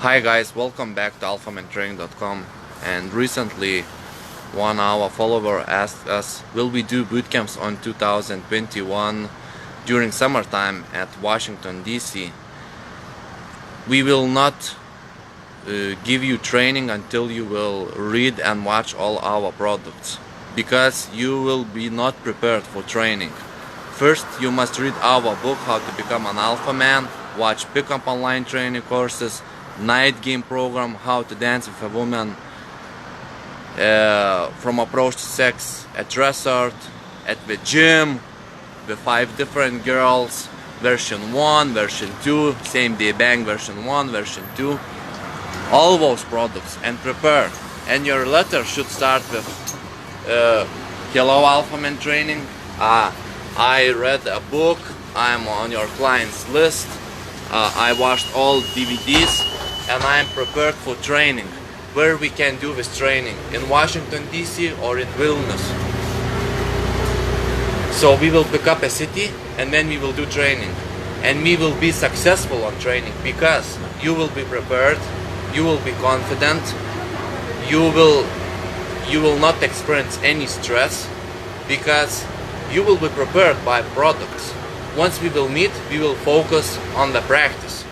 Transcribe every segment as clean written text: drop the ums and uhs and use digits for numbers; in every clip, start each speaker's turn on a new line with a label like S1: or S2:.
S1: Hi guys, welcome back to Alphamantraining.com. And recently one of our follower asked us, will we do bootcamps on 2021 during summertime at Washington DC? We will not give you training until you will read and watch all our products, because you will be not prepared for training. First, you must read our book, How to Become an Alpha Man, watch pickup online training courses, night game program, How to Dance with a Woman, from approach to sex at resort, at the gym, the 5 different girls, version 1, version 2, same day bang version 1, version 2, all those products, and prepare. And your letter should start with hello Alphaman Training, I read a book, I'm on your client's list, I watched all DVDs, and I'm prepared for training. Where we can do this training? In Washington DC or in Vilnius. So we will pick up a city and then we will do training, and we will be successful on training because you will be prepared, you will be confident, you will not experience any stress because you will be prepared by products. Once we will meet, we will focus on the practice,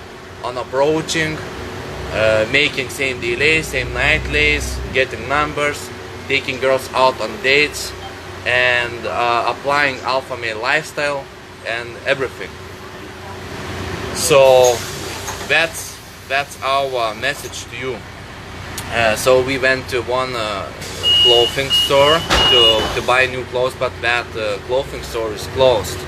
S1: on approaching, making same day lays, same night lays, getting numbers, taking girls out on dates, and applying alpha male lifestyle and everything. So that's our message to you. So we went to one clothing store to buy new clothes, but that clothing store is closed.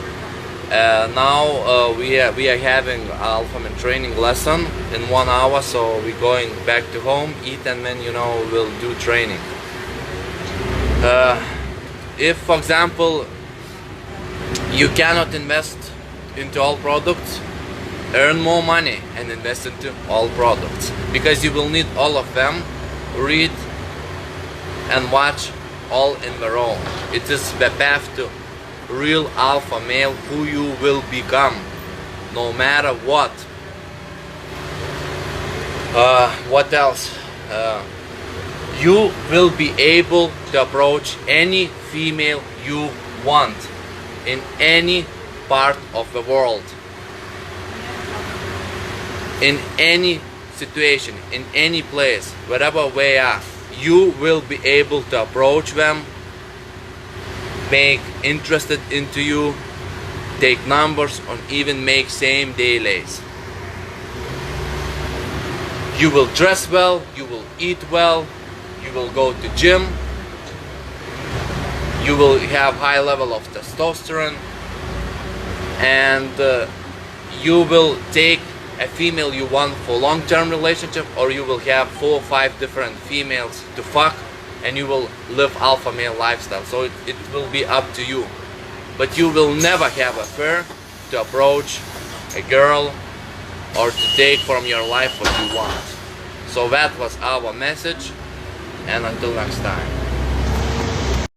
S1: Now we are having Alphaman training lesson in 1 hour, so we're going back to home, eat, and then we'll do training. If, for example, you cannot invest into all products, earn more money and invest into all products, because you will need all of them. Read and watch all in their own. It is the path to real alpha male who you will become, no matter what. What else? You will be able to approach any female you want in any part of the world, in any situation, in any place, wherever we are. You will be able to approach them, make interested into you, take numbers, or even make same day lays. You will dress well, you will eat well, you will go to gym, you will have high level of testosterone, and you will take a female you want for long-term relationship, or you will have 4 or 5 different females to fuck, and you will live alpha male lifestyle. So it will be up to you, but you will never have a fear to approach a girl or to take from your life what you want. So that was our message, and until next time.